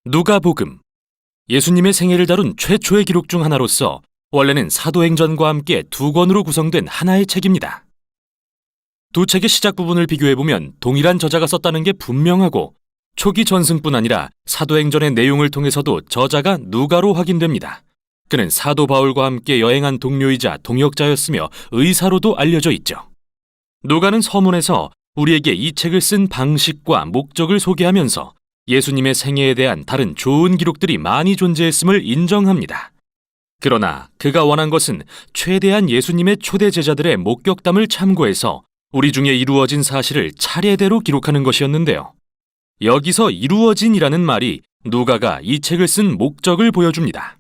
누가복음, 예수님의 생애를 다룬 최초의 기록 중 하나로서 원래는 사도행전과 함께 두 권으로 구성된 하나의 책입니다. 두 책의 시작 부분을 비교해보면 동일한 저자가 썼다는 게 분명하고 초기 전승뿐 아니라 사도행전의 내용을 통해서도 저자가 누가로 확인됩니다. 그는 사도 바울과 함께 여행한 동료이자 동역자였으며 의사로도 알려져 있죠. 누가는 서문에서 우리에게 이 책을 쓴 방식과 목적을 소개하면서 예수님의 생애에 대한 다른 좋은 기록들이 많이 존재했음을 인정합니다. 그러나 그가 원한 것은 최대한 예수님의 초대 제자들의 목격담을 참고해서 우리 중에 이루어진 사실을 차례대로 기록하는 것이었는데요. 여기서 이루어진이라는 말이 누가가 이 책을 쓴 목적을 보여줍니다.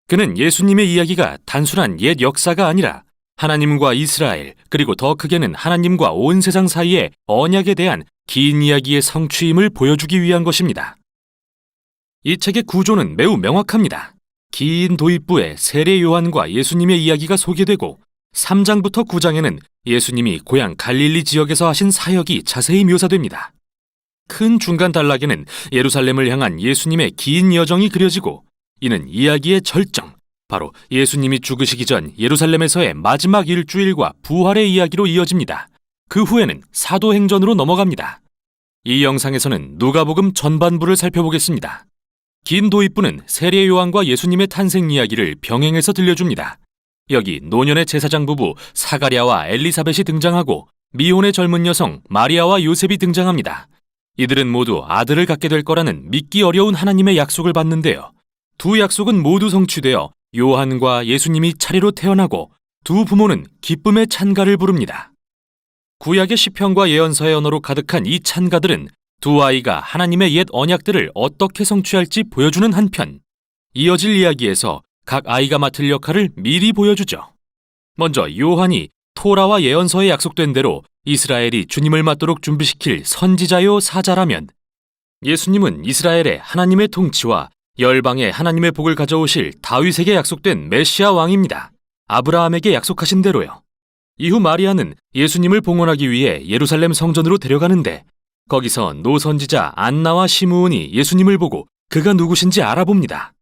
그는 예수님의 이야기가 단순한 옛 역사가 아니라 하나님과 이스라엘, 그리고 더 크게는 하나님과 온 세상 사이의 언약에 대한 긴 이야기의 성취임을 보여주기 위한 것입니다. 이 책의 구조는 매우 명확합니다. 긴 도입부에 세례 요한과 예수님의 이야기가 소개되고 3장부터 9장에는 예수님이 고향 갈릴리 지역에서 하신 사역이 자세히 묘사됩니다. 큰 중간 단락에는 예루살렘을 향한 예수님의 긴 여정이 그려지고 이는 이야기의 절정, 바로 예수님이 죽으시기 전 예루살렘에서의 마지막 일주일과 부활의 이야기로 이어집니다. 그 후에는 사도행전으로 넘어갑니다. 이 영상에서는 누가복음 전반부를 살펴보겠습니다. 긴 도입부는 세례 요한과 예수님의 탄생 이야기를 병행해서 들려줍니다. 여기 노년의 제사장 부부 사가랴와 엘리사벳이 등장하고 미혼의 젊은 여성 마리아와 요셉이 등장합니다. 이들은 모두 아들을 갖게 될 거라는 믿기 어려운 하나님의 약속을 받는데요. 두 약속은 모두 성취되어 요한과 예수님이 차례로 태어나고 두 부모는 기쁨의 찬가를 부릅니다. 구약의 시편과 예언서의 언어로 가득한 이 찬가들은 두 아이가 하나님의 옛 언약들을 어떻게 성취할지 보여주는 한편, 이어질 이야기에서 각 아이가 맡을 역할을 미리 보여주죠. 먼저 요한이 토라와 예언서에 약속된 대로 이스라엘이 주님을 맞도록 준비시킬 선지자요 사자라면, 예수님은 이스라엘의 하나님의 통치와 열방에 하나님의 복을 가져오실 다윗에게 약속된 메시아 왕입니다. 아브라함에게 약속하신 대로요. 이후 마리아는 예수님을 봉헌하기 위해 예루살렘 성전으로 데려가는데 거기서 노선지자 안나와 시므온이 예수님을 보고 그가 누구신지 알아봅니다.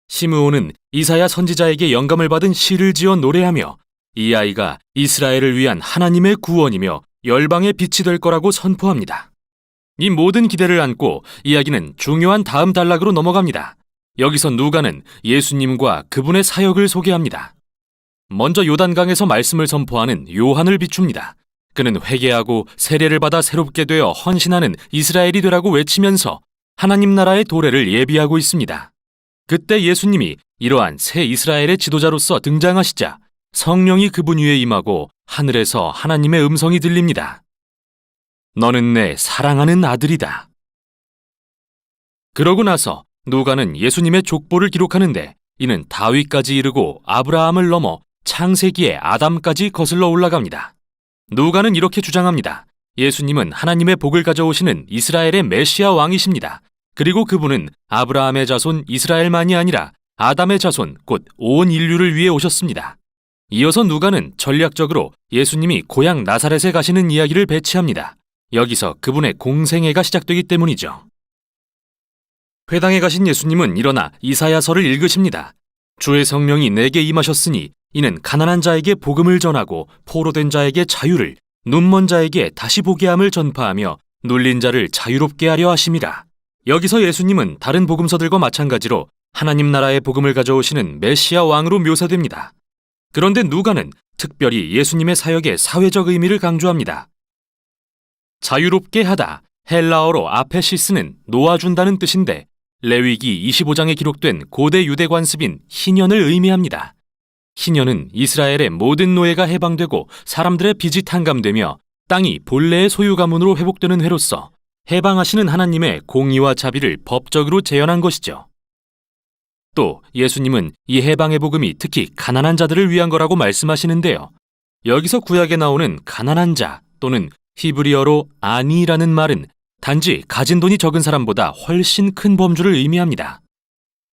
시므온은 이사야 선지자에게 영감을 받은 시를 지어 노래하며 이 아이가 이스라엘을 위한 하나님의 구원이며 열방의 빛이 될 거라고 선포합니다. 이 모든 기대를 안고 이야기는 중요한 다음 단락으로 넘어갑니다. 여기서 누가는 예수님과 그분의 사역을 소개합니다. 먼저 요단강에서 말씀을 선포하는 요한을 비춥니다. 그는 회개하고 세례를 받아 새롭게 되어 헌신하는 이스라엘이 되라고 외치면서 하나님 나라의 도래를 예비하고 있습니다. 그때 예수님이 이러한 새 이스라엘의 지도자로서 등장하시자 성령이 그분 위에 임하고 하늘에서 하나님의 음성이 들립니다. 너는 내 사랑하는 아들이다. 그러고 나서 누가는 예수님의 족보를 기록하는데 이는 다윗까지 이르고 아브라함을 넘어 창세기의 아담까지 거슬러 올라갑니다. 누가는 이렇게 주장합니다. 예수님은 하나님의 복을 가져오시는 이스라엘의 메시아 왕이십니다. 그리고 그분은 아브라함의 자손 이스라엘만이 아니라 아담의 자손 곧 온 인류를 위해 오셨습니다. 이어서 누가는 전략적으로 예수님이 고향 나사렛에 가시는 이야기를 배치합니다. 여기서 그분의 공생애가 시작되기 때문이죠. 회당에 가신 예수님은 일어나 이사야서를 읽으십니다. 주의 성령이 내게 임하셨으니 이는 가난한 자에게 복음을 전하고 포로된 자에게 자유를, 눈먼 자에게 다시 보게 함을 전파하며 눌린 자를 자유롭게 하려 하심이라. 여기서 예수님은 다른 복음서들과 마찬가지로 하나님 나라의 복음을 가져오시는 메시아 왕으로 묘사됩니다. 그런데 누가는 특별히 예수님의 사역의 사회적 의미를 강조합니다. 자유롭게 하다, 헬라어로 아페시스는 놓아준다는 뜻인데 레위기 25장에 기록된 고대 유대 관습인 희년을 의미합니다. 희년은 이스라엘의 모든 노예가 해방되고 사람들의 빚이 탕감되며 땅이 본래의 소유 가문으로 회복되는 해로서 해방하시는 하나님의 공의와 자비를 법적으로 재현한 것이죠. 또 예수님은 이 해방의 복음이 특히 가난한 자들을 위한 거라고 말씀하시는데요. 여기서 구약에 나오는 가난한 자 또는 히브리어로 아니라는 말은 단지 가진 돈이 적은 사람보다 훨씬 큰 범주를 의미합니다.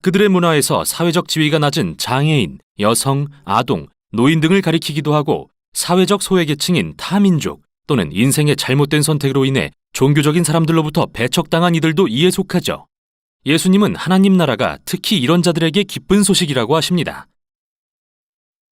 그들의 문화에서 사회적 지위가 낮은 장애인, 여성, 아동, 노인 등을 가리키기도 하고 사회적 소외계층인 타민족 또는 인생의 잘못된 선택으로 인해 종교적인 사람들로부터 배척당한 이들도 이에 속하죠. 예수님은 하나님 나라가 특히 이런 자들에게 기쁜 소식이라고 하십니다.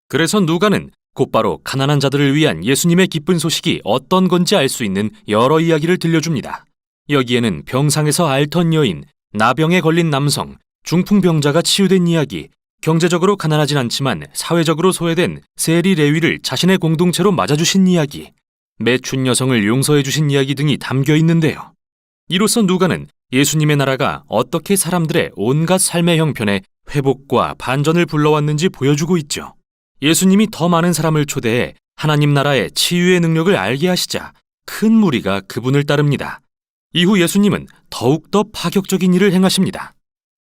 그래서 누가는 곧바로 가난한 자들을 위한 예수님의 기쁜 소식이 어떤 건지 알 수 있는 여러 이야기를 들려줍니다. 여기에는 병상에서 앓던 여인, 나병에 걸린 남성, 중풍병자가 치유된 이야기, 경제적으로 가난하진 않지만 사회적으로 소외된 세리 레위를 자신의 공동체로 맞아주신 이야기, 매춘 여성을 용서해 주신 이야기 등이 담겨 있는데요. 이로써 누가는 예수님의 나라가 어떻게 사람들의 온갖 삶의 형편에 회복과 반전을 불러왔는지 보여주고 있죠. 예수님이 더 많은 사람을 초대해 하나님 나라의 치유의 능력을 알게 하시자 큰 무리가 그분을 따릅니다. 이후 예수님은 더욱더 파격적인 일을 행하십니다.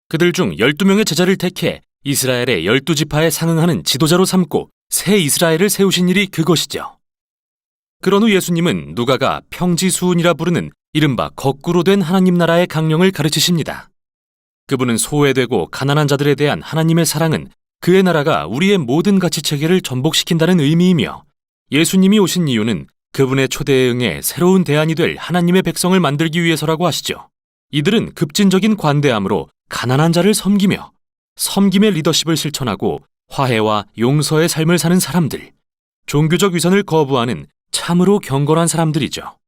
그들 중 12명의 제자를 택해 이스라엘의 12지파에 상응하는 지도자로 삼고 새 이스라엘을 세우신 일이 그것이죠. 그런 후 예수님은 누가가 평지수훈이라 부르는 이른바 거꾸로 된 하나님 나라의 강령을 가르치십니다. 그분은 소외되고 가난한 자들에 대한 하나님의 사랑은 그의 나라가 우리의 모든 가치체계를 전복시킨다는 의미이며, 예수님이 오신 이유는 그분의 초대에 응해 새로운 대안이 될 하나님의 백성을 만들기 위해서라고 하시죠. 이들은 급진적인 관대함으로 가난한 자를 섬기며 섬김의 리더십을 실천하고 화해와 용서의 삶을 사는 사람들, 종교적 위선을 거부하는 참으로 경건한 사람들이죠.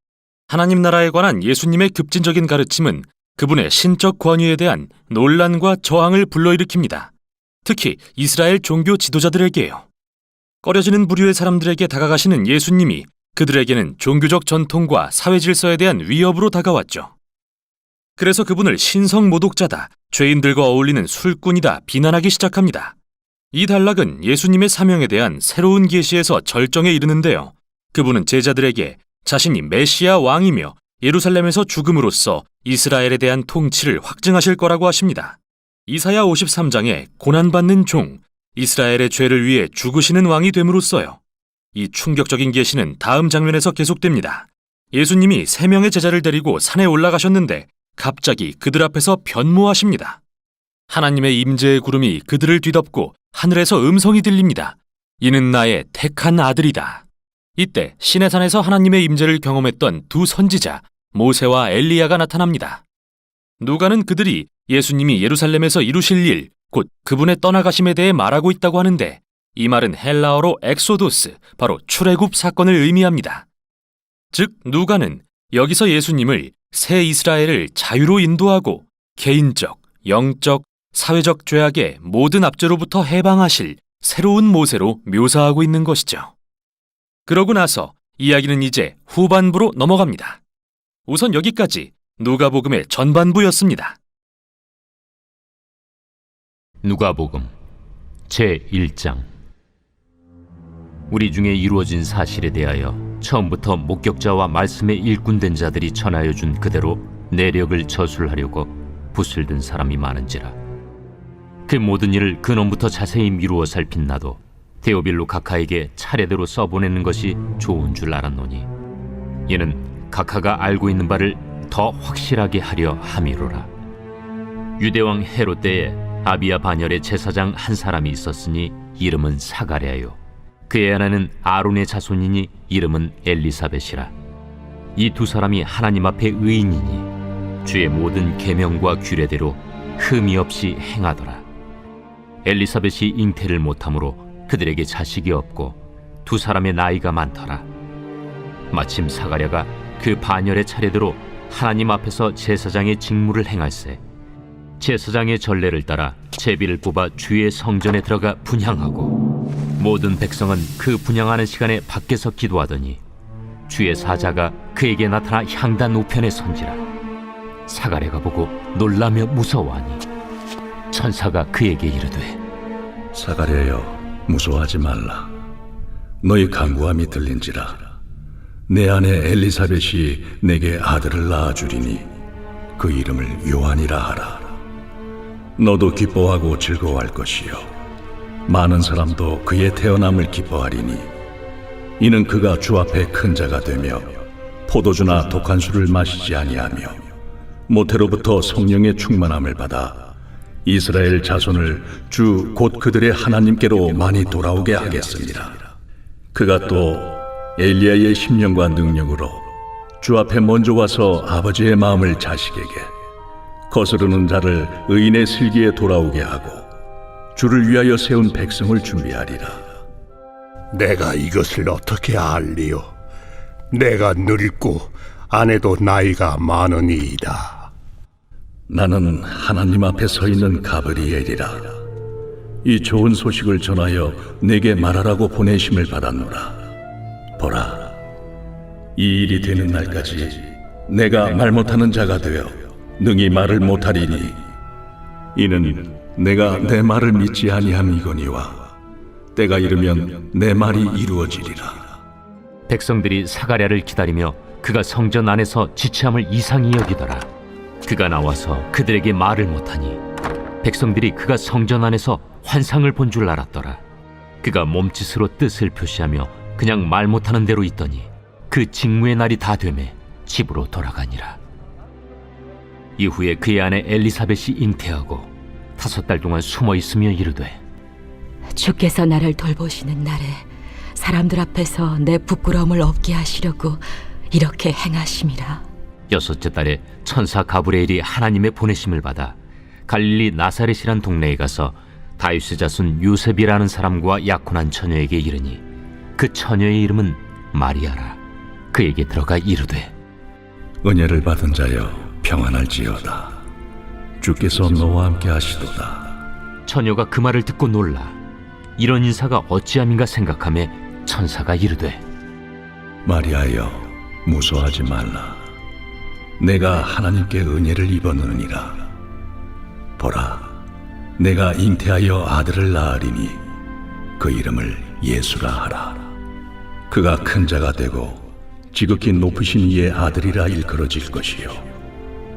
하나님 나라에 관한 예수님의 급진적인 가르침은 그분의 신적 권위에 대한 논란과 저항을 불러일으킵니다. 특히 이스라엘 종교 지도자들에게요. 꺼려지는 부류의 사람들에게 다가가시는 예수님이 그들에게는 종교적 전통과 사회 질서에 대한 위협으로 다가왔죠. 그래서 그분을 신성 모독자다, 죄인들과 어울리는 술꾼이다 비난하기 시작합니다. 이 단락은 예수님의 사명에 대한 새로운 계시에서 절정에 이르는데요. 그분은 제자들에게 자신이 메시아 왕이며 예루살렘에서 죽음으로써 이스라엘에 대한 통치를 확증하실 거라고 하십니다. 이사야 53장에 고난받는 종, 이스라엘의 죄를 위해 죽으시는 왕이 됨으로써요. 이 충격적인 계시는 다음 장면에서 계속됩니다. 예수님이 3명의 제자를 데리고 산에 올라가셨는데 갑자기 그들 앞에서 변모하십니다. 하나님의 임재의 구름이 그들을 뒤덮고 하늘에서 음성이 들립니다. 이는 나의 택한 아들이다. 이때 시내산에서 하나님의 임재를 경험했던 두 선지자 모세와 엘리야가 나타납니다. 누가는 그들이 예수님이 예루살렘에서 이루실 일, 곧 그분의 떠나가심에 대해 말하고 있다고 하는데, 이 말은 헬라어로 엑소도스, 바로 출애굽 사건을 의미합니다. 즉 누가는 여기서 예수님을 새 이스라엘을 자유로 인도하고 개인적, 영적, 사회적 죄악의 모든 압제로부터 해방하실 새로운 모세로 묘사하고 있는 것이죠. 그러고 나서 이야기는 이제 후반부로 넘어갑니다. 우선 여기까지 누가복음의 전반부였습니다. 누가복음 제1장. 우리 중에 이루어진 사실에 대하여 처음부터 목격자와 말씀에 일꾼된 자들이 전하여 준 그대로 내력을 저술하려고 붓을 든 사람이 많은지라. 그 모든 일을 근원부터 자세히 미루어 살핀 나도 데오빌로 각하에게 차례대로 써보내는 것이 좋은 줄 알았노니, 이는 각하가 알고 있는 바를 더 확실하게 하려 함이로라. 유대왕 헤롯 때에 아비야 반열의 제사장 한 사람이 있었으니 이름은 사가랴요. 그의 아내는 아론의 자손이니 이름은 엘리사벳이라. 이 두 사람이 하나님 앞에 의인이니 주의 모든 계명과 규례대로 흠이 없이 행하더라. 엘리사벳이 잉태를 못하므로 그들에게 자식이 없고 두 사람의 나이가 많더라. 마침 사가랴가 그 반열의 차례대로 하나님 앞에서 제사장의 직무를 행할세 제사장의 전례를 따라 제비를 뽑아 주의 성전에 들어가 분향하고, 모든 백성은 그 분향하는 시간에 밖에서 기도하더니 주의 사자가 그에게 나타나 향단 우편에 선지라. 사가랴가 보고 놀라며 무서워하니 천사가 그에게 이르되, 사가랴여, 무서워하지 말라. 너희 간구함이 들린지라. 내 아내 엘리사벳이 내게 아들을 낳아주리니 그 이름을 요한이라 하라. 너도 기뻐하고 즐거워할 것이요, 많은 사람도 그의 태어남을 기뻐하리니, 이는 그가 주 앞에 큰 자가 되며 포도주나 독한 술을 마시지 아니하며 모태로부터 성령의 충만함을 받아 이스라엘 자손을 주 곧 그들의 하나님께로 많이 돌아오게 하겠습니다. 그가 또 엘리야의 심령과 능력으로 주 앞에 먼저 와서 아버지의 마음을 자식에게, 거스르는 자를 의인의 슬기에 돌아오게 하고 주를 위하여 세운 백성을 준비하리라. 내가 이것을 어떻게 알리요? 내가 늙고 아내도 나이가 많으니이다. 나는 하나님 앞에 서 있는 가브리엘이라. 이 좋은 소식을 전하여 내게 말하라고 보내심을 받았노라. 보라, 이 일이 되는 날까지 내가 말 못하는 자가 되어 능히 말을 못하리니 이는 내가 내 말을 믿지 아니함이거니와 때가 이르면 내 말이 이루어지리라. 백성들이 사가랴를 기다리며 그가 성전 안에서 지체함을 이상히 여기더라. 그가 나와서 그들에게 말을 못하니 백성들이 그가 성전 안에서 환상을 본 줄 알았더라. 그가 몸짓으로 뜻을 표시하며 그냥 말 못하는 대로 있더니 그 직무의 날이 다 되매 집으로 돌아가니라. 이후에 그의 아내 엘리사벳이 잉태하고 5달 동안 숨어 있으며 이르되, 주께서 나를 돌보시는 날에 사람들 앞에서 내 부끄러움을 없게 하시려고 이렇게 행하심이라. 6째 달에 천사 가브리엘이 하나님의 보내심을 받아 갈릴리 나사렛이란 동네에 가서 다윗의 자손 요셉이라는 사람과 약혼한 처녀에게 이르니 그 처녀의 이름은 마리아라. 그에게 들어가 이르되, 은혜를 받은 자여 평안할지어다. 주께서 너와 함께 하시도다. 처녀가 그 말을 듣고 놀라 이런 인사가 어찌함인가 생각하며 천사가 이르되, 마리아여, 무서워하지 말라. 내가 하나님께 은혜를 입었느니라. 보라, 내가 잉태하여 아들을 낳으리니 그 이름을 예수라 하라. 그가 큰 자가 되고 지극히 높으신 이의 아들이라 일컬어질 것이요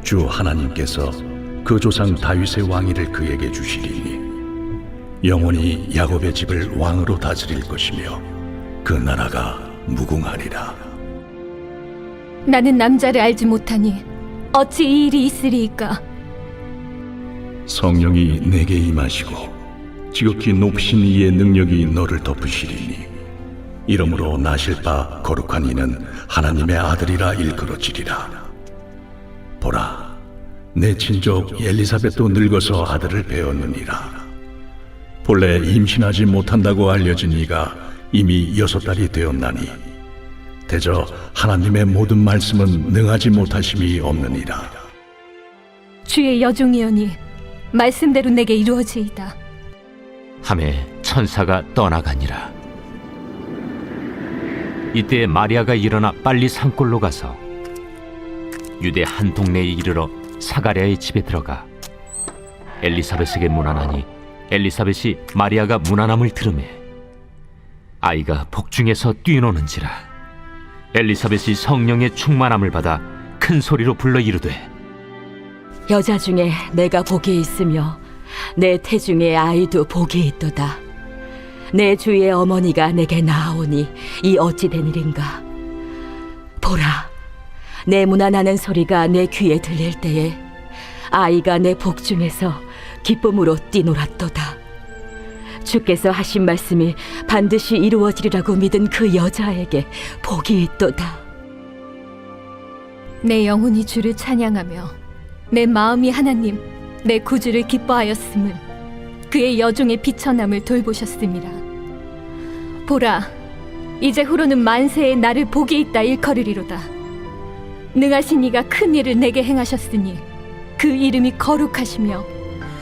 주 하나님께서 그 조상 다윗의 왕위를 그에게 주시리니 영원히 야곱의 집을 왕으로 다스릴 것이며 그 나라가 무궁하리라. 나는 남자를 알지 못하니 어찌 이 일이 있으리이까? 성령이 내게 임하시고 지극히 높으신 이의 능력이 너를 덮으시리니 이러므로 나실 바 거룩한 이는 하나님의 아들이라 일컬어지리라. 보라, 내 친족 엘리사벳도 늙어서 아들을 배었느니라. 본래 임신하지 못한다고 알려진 이가 이미 6달이 되었나니 대저 하나님의 모든 말씀은 능하지 못하심이 없느니라. 주의 여종이오니 말씀대로 내게 이루어지이다. 하매 천사가 떠나가니라. 이때 마리아가 일어나 빨리 산골로 가서 유대 한 동네에 이르러 사가랴의 집에 들어가 엘리사벳에게 문안하니 엘리사벳이 마리아가 문안함을 들으매 아이가 복중에서 뛰노는지라. 엘리사벳이 성령의 충만함을 받아 큰 소리로 불러 이르되, 여자 중에 내가 복이 있으며 내 태중에 아이도 복이 있도다. 내 주의 어머니가 내게 나아오니 이 어찌 된 일인가. 보라, 내 문안하는 소리가 내 귀에 들릴 때에 아이가 내 복중에서 기쁨으로 뛰놀았도다. 주께서 하신 말씀이 반드시 이루어지리라고 믿은 그 여자에게 복이 있도다. 내 영혼이 주를 찬양하며 내 마음이 하나님 내 구주를 기뻐하였음을 그의 여종의 비천함을 돌보셨음이라. 보라, 이제 후로는 만세에 나를 복이 있다 일컬으리로다. 능하신 이가 큰 일을 내게 행하셨으니 그 이름이 거룩하시며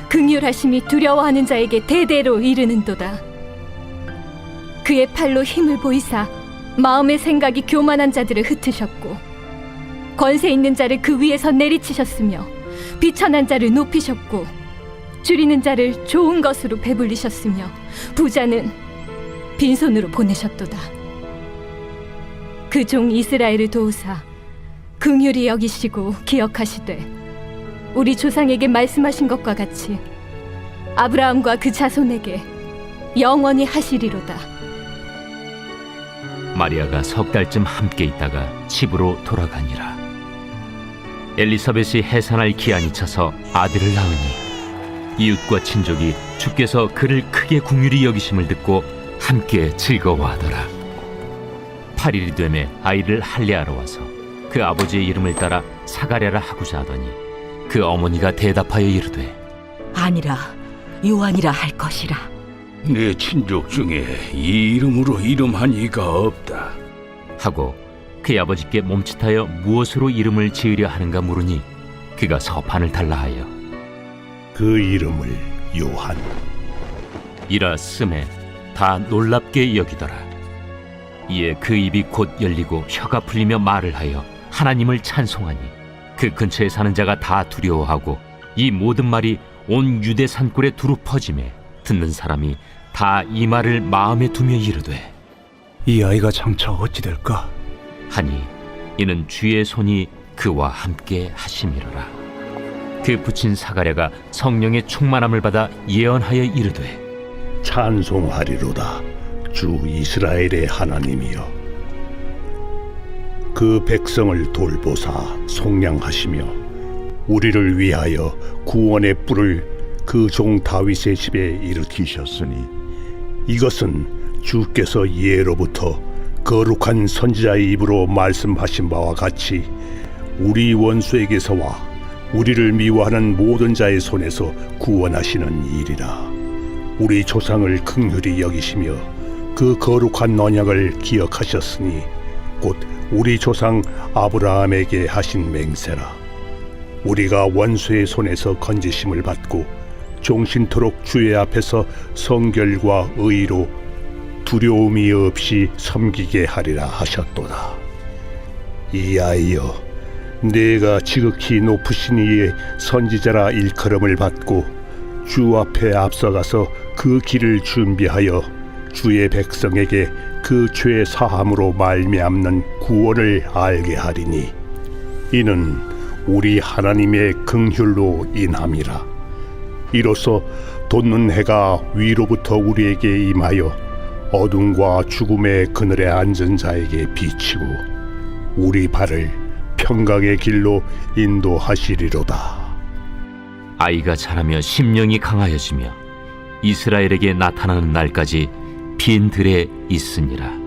긍휼하심이 두려워하는 자에게 대대로 이르는도다. 그의 팔로 힘을 보이사 마음의 생각이 교만한 자들을 흩으셨고 권세 있는 자를 그 위에서 내리치셨으며 비천한 자를 높이셨고 줄이는 자를 좋은 것으로 배불리셨으며 부자는 빈손으로 보내셨도다. 그 종 이스라엘을 도우사 긍휼히 여기시고 기억하시되 우리 조상에게 말씀하신 것과 같이 아브라함과 그 자손에게 영원히 하시리로다. 마리아가 6달쯤 함께 있다가 집으로 돌아가니라. 엘리사벳이 해산할 기한이 차서 아들을 낳으니 이웃과 친족이 주께서 그를 크게 긍휼히 여기심을 듣고 함께 즐거워하더라. 8일이 되매 아이를 할례하러 와서 그 아버지의 이름을 따라 사가랴라 하고자 하더니 그 어머니가 대답하여 이르되 아니라 요한이라 할 것이라. 내 친족 중에 이 이름으로 이름한 이가 없다. 하고 그의 아버지께 몸짓하여 무엇으로 이름을 지으려 하는가 물으니 그가 서판을 달라 하여 그 이름을 요한. 이라 쓰매 다 놀랍게 여기더라. 이에 그 입이 곧 열리고 혀가 풀리며 말을 하여 하나님을 찬송하니 그 근처에 사는 자가 다 두려워하고 이 모든 말이 온 유대 산골에 두루 퍼지매 듣는 사람이 다 이 말을 마음에 두며 이르되 이 아이가 장차 어찌 될까? 하니 이는 주의 손이 그와 함께 하심이로라. 그 붙인 사가랴가 성령의 충만함을 받아 예언하여 이르되 찬송하리로다 주 이스라엘의 하나님이여. 그 백성을 돌보사 속량하시며 우리를 위하여 구원의 뿔을 그 종 다윗의 집에 일으키셨으니 이것은 주께서 예로부터 거룩한 선지자의 입으로 말씀하신 바와 같이 우리 원수에게서와 우리를 미워하는 모든 자의 손에서 구원하시는 일이라. 우리 조상을 긍휼히 여기시며 그 거룩한 언약을 기억하셨으니 곧 우리 조상 아브라함에게 하신 맹세라. 우리가 원수의 손에서 건지심을 받고 종신토록 주의 앞에서 성결과 의로 두려움이 없이 섬기게 하리라 하셨도다. 이하여 내가 지극히 높으신 이의 선지자라 일컬음을 받고 주 앞에 앞서가서 그 길을 준비하여 주의 백성에게 그 죄 사함으로 말미암는 구원을 알게 하리니 이는 우리 하나님의 긍휼로 인함이라. 이로써 돋는 해가 위로부터 우리에게 임하여 어둠과 죽음의 그늘에 앉은 자에게 비치고 우리 발을 평강의 길로 인도하시리로다. 아이가 자라며 심령이 강하여지며 이스라엘에게 나타나는 날까지 빈 들에 있으니라.